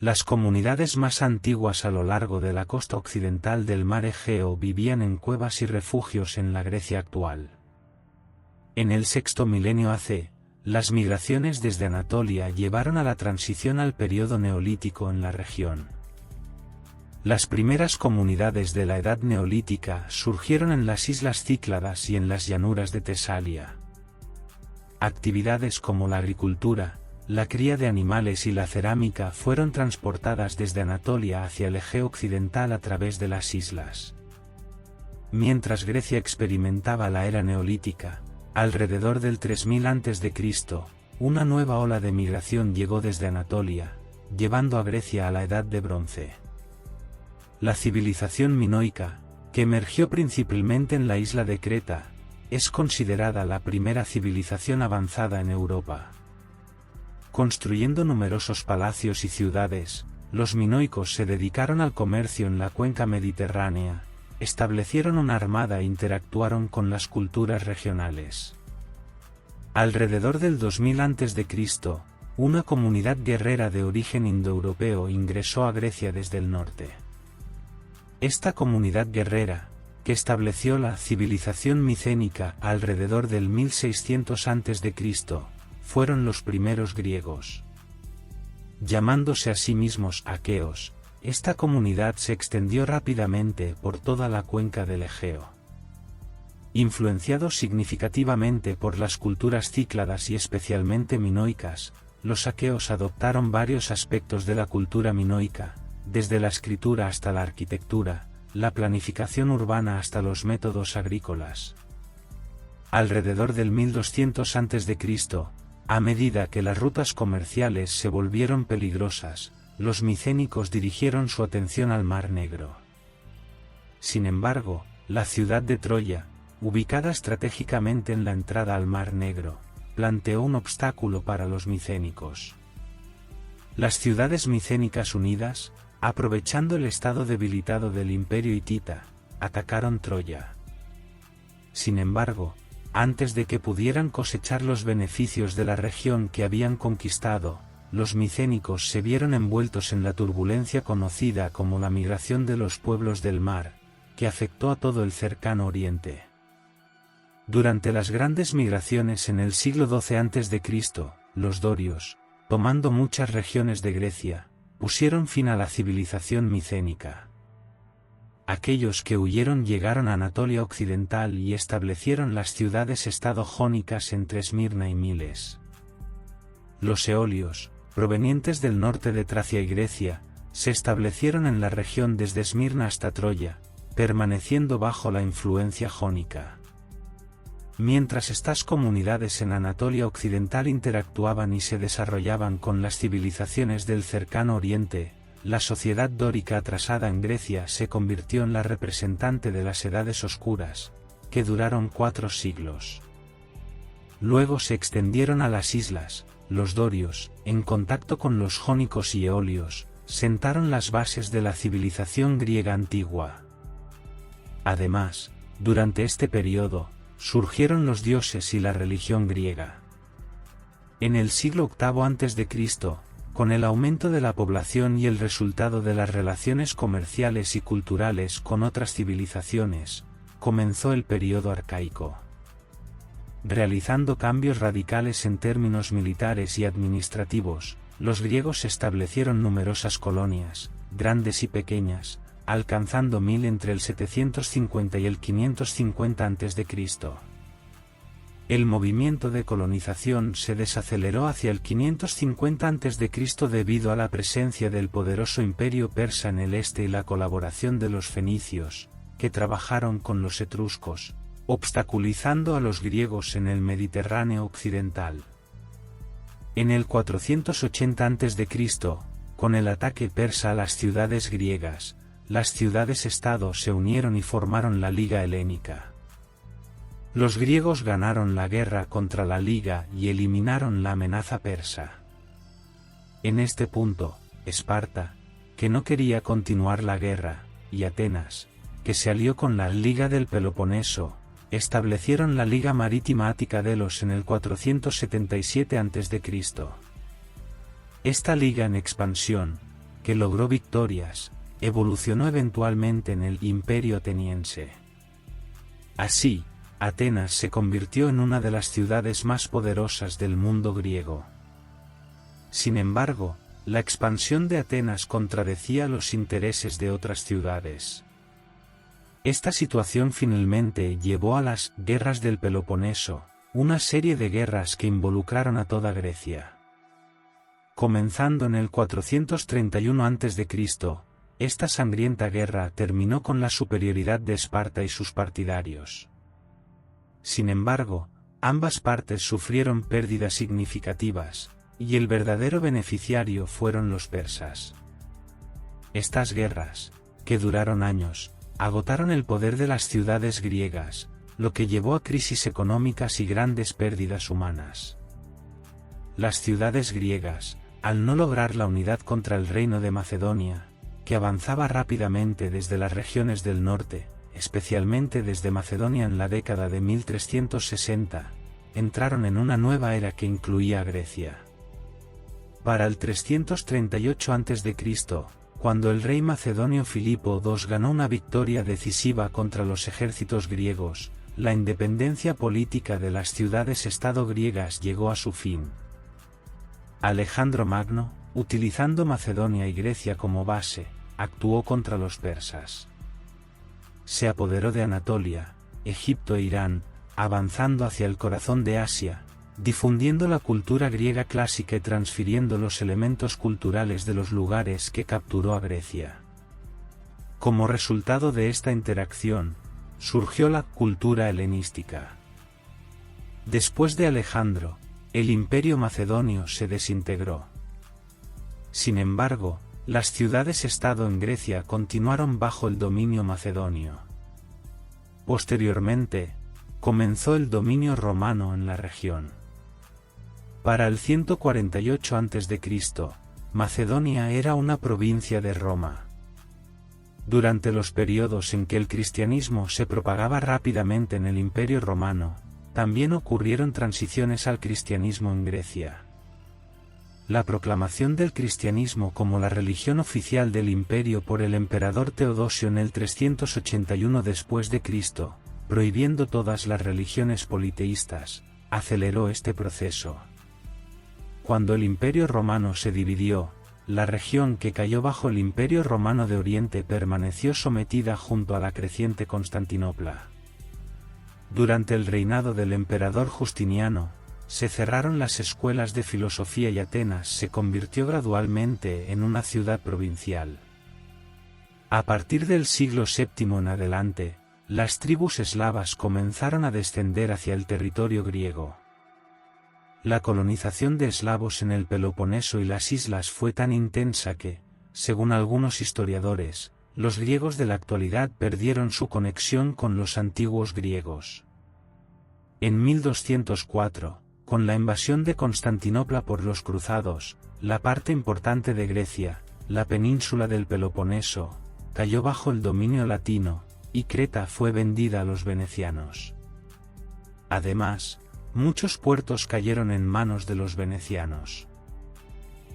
Las comunidades más antiguas a lo largo de la costa occidental del mar Egeo vivían en cuevas y refugios en la Grecia actual. En el sexto milenio AC, las migraciones desde Anatolia llevaron a la transición al período neolítico en la región. Las primeras comunidades de la Edad Neolítica surgieron en las islas Cícladas y en las llanuras de Tesalia. Actividades como la agricultura, la cría de animales y la cerámica fueron transportadas desde Anatolia hacia el Egeo occidental a través de las islas. Mientras Grecia experimentaba la era neolítica, alrededor del 3000 a.C., una nueva ola de migración llegó desde Anatolia, llevando a Grecia a la Edad de Bronce. La civilización minoica, que emergió principalmente en la isla de Creta, es considerada la primera civilización avanzada en Europa. Construyendo numerosos palacios y ciudades, los minoicos se dedicaron al comercio en la cuenca mediterránea, establecieron una armada e interactuaron con las culturas regionales. Alrededor del 2000 a.C., una comunidad guerrera de origen indoeuropeo ingresó a Grecia desde el norte. Esta comunidad guerrera, que estableció la civilización micénica alrededor del 1600 a.C., fueron los primeros griegos. Llamándose a sí mismos aqueos, esta comunidad se extendió rápidamente por toda la cuenca del Egeo. Influenciados significativamente por las culturas cícladas y especialmente minoicas, los aqueos adoptaron varios aspectos de la cultura minoica, desde la escritura hasta la arquitectura, la planificación urbana hasta los métodos agrícolas. Alrededor del 1200 a.C., a medida que las rutas comerciales se volvieron peligrosas, los micénicos dirigieron su atención al Mar Negro. Sin embargo, la ciudad de Troya, ubicada estratégicamente en la entrada al Mar Negro, planteó un obstáculo para los micénicos. Las ciudades micénicas unidas, aprovechando el estado debilitado del imperio hitita, atacaron Troya. Sin embargo, antes de que pudieran cosechar los beneficios de la región que habían conquistado, los micénicos se vieron envueltos en la turbulencia conocida como la migración de los pueblos del mar, que afectó a todo el cercano oriente. Durante las grandes migraciones en el siglo XII a.C., los dorios, tomando muchas regiones de Grecia, pusieron fin a la civilización micénica. Aquellos que huyeron llegaron a Anatolia occidental y establecieron las ciudades-estado jónicas entre Esmirna y Miles. Los eolios, provenientes del norte de Tracia y Grecia, se establecieron en la región desde Esmirna hasta Troya, permaneciendo bajo la influencia jónica. Mientras estas comunidades en Anatolia occidental interactuaban y se desarrollaban con las civilizaciones del cercano oriente, la sociedad dórica atrasada en Grecia se convirtió en la representante de las edades oscuras, que duraron 4 siglos. Luego se extendieron a las islas. Los dorios, en contacto con los jónicos y eolios, sentaron las bases de la civilización griega antigua. Además, durante este periodo, surgieron los dioses y la religión griega. En el siglo VIII a.C., con el aumento de la población y el resultado de las relaciones comerciales y culturales con otras civilizaciones, comenzó el período arcaico. Realizando cambios radicales en términos militares y administrativos, los griegos establecieron numerosas colonias, grandes y pequeñas, alcanzando 1000 entre el 750 y el 550 a.C. El movimiento de colonización se desaceleró hacia el 550 a.C. debido a la presencia del poderoso imperio persa en el este y la colaboración de los fenicios, que trabajaron con los etruscos, obstaculizando a los griegos en el Mediterráneo occidental. En el 480 a.C., con el ataque persa a las ciudades griegas, las ciudades-estado se unieron y formaron la Liga Helénica. Los griegos ganaron la guerra contra la Liga y eliminaron la amenaza persa. En este punto, Esparta, que no quería continuar la guerra, y Atenas, que se alió con la Liga del Peloponeso, establecieron la Liga Marítima Ática Delos en el 477 a.C. Esta liga en expansión, que logró victorias, evolucionó eventualmente en el Imperio Ateniense. Así, Atenas se convirtió en una de las ciudades más poderosas del mundo griego. Sin embargo, la expansión de Atenas contradecía los intereses de otras ciudades. Esta situación finalmente llevó a las guerras del Peloponeso, una serie de guerras que involucraron a toda Grecia. Comenzando en el 431 a.C., esta sangrienta guerra terminó con la superioridad de Esparta y sus partidarios. Sin embargo, ambas partes sufrieron pérdidas significativas, y el verdadero beneficiario fueron los persas. Estas guerras, que duraron años, agotaron el poder de las ciudades griegas, lo que llevó a crisis económicas y grandes pérdidas humanas. Las ciudades griegas, al no lograr la unidad contra el reino de Macedonia, que avanzaba rápidamente desde las regiones del norte, especialmente desde Macedonia en la década de 1360, entraron en una nueva era que incluía a Grecia. Para el 338 a.C., cuando el rey macedonio Filipo II ganó una victoria decisiva contra los ejércitos griegos, la independencia política de las ciudades-estado griegas llegó a su fin. Alejandro Magno, utilizando Macedonia y Grecia como base, actuó contra los persas. Se apoderó de Anatolia, Egipto e Irán, avanzando hacia el corazón de Asia, difundiendo la cultura griega clásica y transfiriendo los elementos culturales de los lugares que capturó a Grecia. Como resultado de esta interacción, surgió la cultura helenística. Después de Alejandro, el imperio macedonio se desintegró. Sin embargo, las ciudades-estado en Grecia continuaron bajo el dominio macedonio. Posteriormente, comenzó el dominio romano en la región. Para el 148 a.C., Macedonia era una provincia de Roma. Durante los periodos en que el cristianismo se propagaba rápidamente en el Imperio Romano, también ocurrieron transiciones al cristianismo en Grecia. La proclamación del cristianismo como la religión oficial del imperio por el emperador Teodosio en el 381 después de Cristo, prohibiendo todas las religiones politeístas, aceleró este proceso. Cuando el Imperio Romano se dividió, la región que cayó bajo el Imperio Romano de Oriente permaneció sometida junto a la creciente Constantinopla. Durante el reinado del emperador Justiniano, se cerraron las escuelas de filosofía y Atenas se convirtió gradualmente en una ciudad provincial. A partir del siglo VII en adelante, las tribus eslavas comenzaron a descender hacia el territorio griego. La colonización de eslavos en el Peloponeso y las islas fue tan intensa que, según algunos historiadores, los griegos de la actualidad perdieron su conexión con los antiguos griegos. En 1204, con la invasión de Constantinopla por los cruzados, la parte importante de Grecia, la península del Peloponeso, cayó bajo el dominio latino, y Creta fue vendida a los venecianos. Además, muchos puertos cayeron en manos de los venecianos.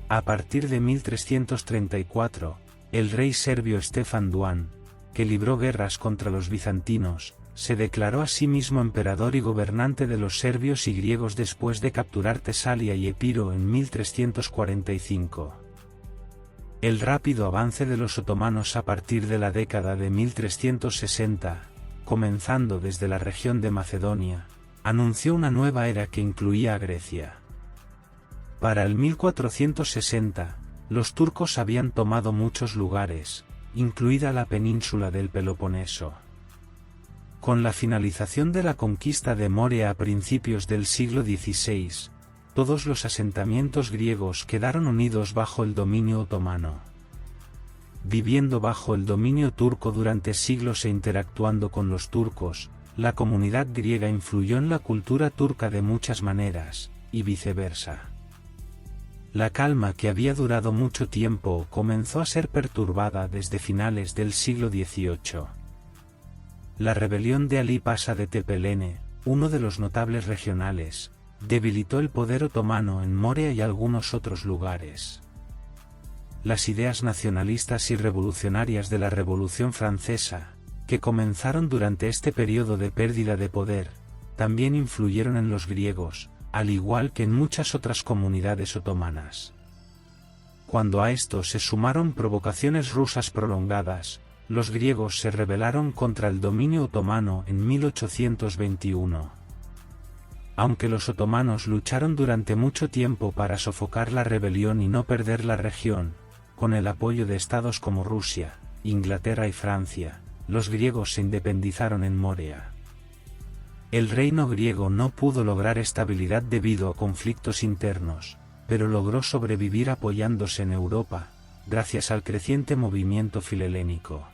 A partir de 1334, el rey serbio Stefan Duan, que libró guerras contra los bizantinos, se declaró a sí mismo emperador y gobernante de los serbios y griegos después de capturar Tesalia y Epiro en 1345. El rápido avance de los otomanos a partir de la década de 1360, comenzando desde la región de Macedonia, anunció una nueva era que incluía a Grecia. Para el 1460, los turcos habían tomado muchos lugares, incluida la península del Peloponeso. Con la finalización de la conquista de Morea a principios del siglo XVI, todos los asentamientos griegos quedaron unidos bajo el dominio otomano. Viviendo bajo el dominio turco durante siglos e interactuando con los turcos, la comunidad griega influyó en la cultura turca de muchas maneras, y viceversa. La calma que había durado mucho tiempo comenzó a ser perturbada desde finales del siglo XVIII. La rebelión de Ali Pasha de Tepelene, uno de los notables regionales, debilitó el poder otomano en Morea y algunos otros lugares. las ideas nacionalistas y revolucionarias de la Revolución Francesa, que comenzaron durante este periodo de pérdida de poder, también influyeron en los griegos, al igual que en muchas otras comunidades otomanas. Cuando a esto se sumaron provocaciones rusas prolongadas, los griegos se rebelaron contra el dominio otomano en 1821. Aunque los otomanos lucharon durante mucho tiempo para sofocar la rebelión y no perder la región, con el apoyo de estados como Rusia, Inglaterra y Francia, los griegos se independizaron en Morea. El reino griego no pudo lograr estabilidad debido a conflictos internos, pero logró sobrevivir apoyándose en Europa, gracias al creciente movimiento filhelénico.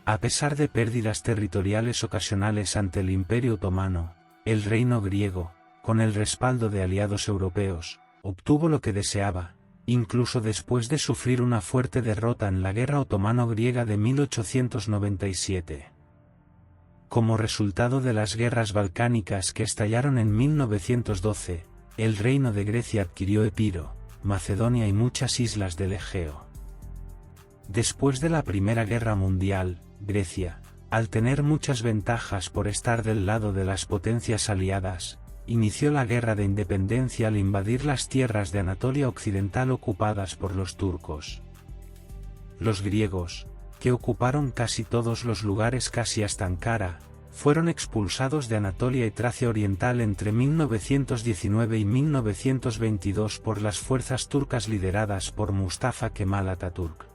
A pesar de pérdidas territoriales ocasionales ante el Imperio Otomano, el reino griego, con el respaldo de aliados europeos, obtuvo lo que deseaba, incluso después de sufrir una fuerte derrota en la Guerra Otomano-Griega de 1897. Como resultado de las guerras balcánicas que estallaron en 1912, el reino de Grecia adquirió Epiro, Macedonia y muchas islas del Egeo. Después de la Primera Guerra Mundial, Grecia, al tener muchas ventajas por estar del lado de las potencias aliadas, inició la Guerra de Independencia al invadir las tierras de Anatolia Occidental ocupadas por los turcos. Los griegos, que ocuparon casi todos los lugares casi hasta Ankara, fueron expulsados de Anatolia y Tracia Oriental entre 1919 y 1922 por las fuerzas turcas lideradas por Mustafa Kemal Atatürk.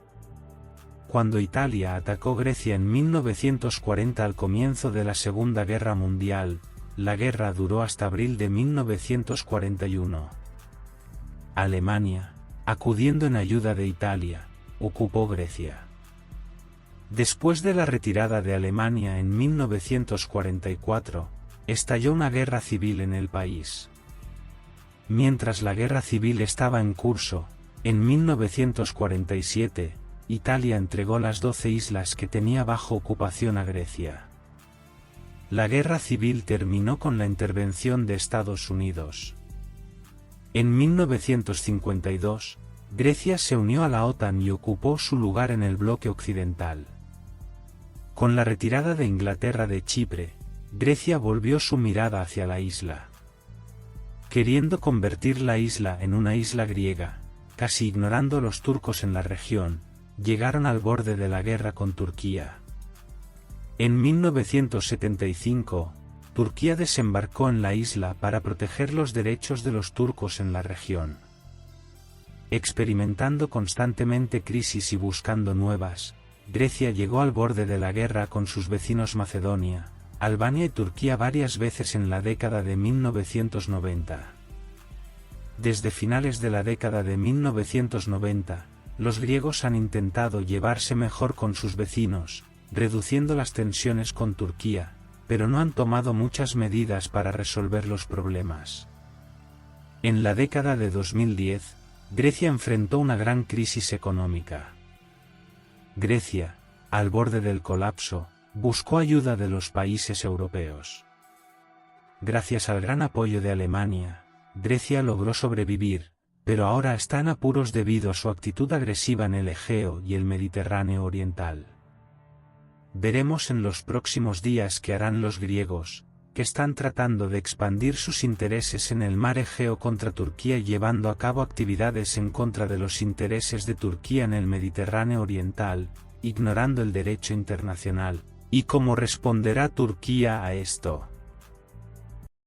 Cuando Italia atacó Grecia en 1940 al comienzo de la Segunda Guerra Mundial, la guerra duró hasta abril de 1941. Alemania, acudiendo en ayuda de Italia, ocupó Grecia. Después de la retirada de Alemania en 1944, estalló una guerra civil en el país. Mientras la guerra civil estaba en curso, en 1947, Italia entregó las 12 islas que tenía bajo ocupación a Grecia. La guerra civil terminó con la intervención de Estados Unidos. En 1952, Grecia se unió a la OTAN y ocupó su lugar en el bloque occidental. Con la retirada de Inglaterra de Chipre, Grecia volvió su mirada hacia la isla. Queriendo convertir la isla en una isla griega, casi ignorando a los turcos en la región, llegaron al borde de la guerra con Turquía. En 1975, Turquía desembarcó en la isla para proteger los derechos de los turcos en la región. Experimentando constantemente crisis y buscando nuevas, Grecia llegó al borde de la guerra con sus vecinos Macedonia, Albania y Turquía varias veces en la década de 1990. Desde finales de la década de 1990, los griegos han intentado llevarse mejor con sus vecinos, reduciendo las tensiones con Turquía, pero no han tomado muchas medidas para resolver los problemas. En la década de 2010, Grecia enfrentó una gran crisis económica. Grecia, al borde del colapso, buscó ayuda de los países europeos. Gracias al gran apoyo de Alemania, Grecia logró sobrevivir, pero ahora está en apuros debido a su actitud agresiva en el Egeo y el Mediterráneo oriental. Veremos en los próximos días qué harán los griegos, que están tratando de expandir sus intereses en el mar Egeo contra Turquía y llevando a cabo actividades en contra de los intereses de Turquía en el Mediterráneo oriental, ignorando el derecho internacional, y cómo responderá Turquía a esto.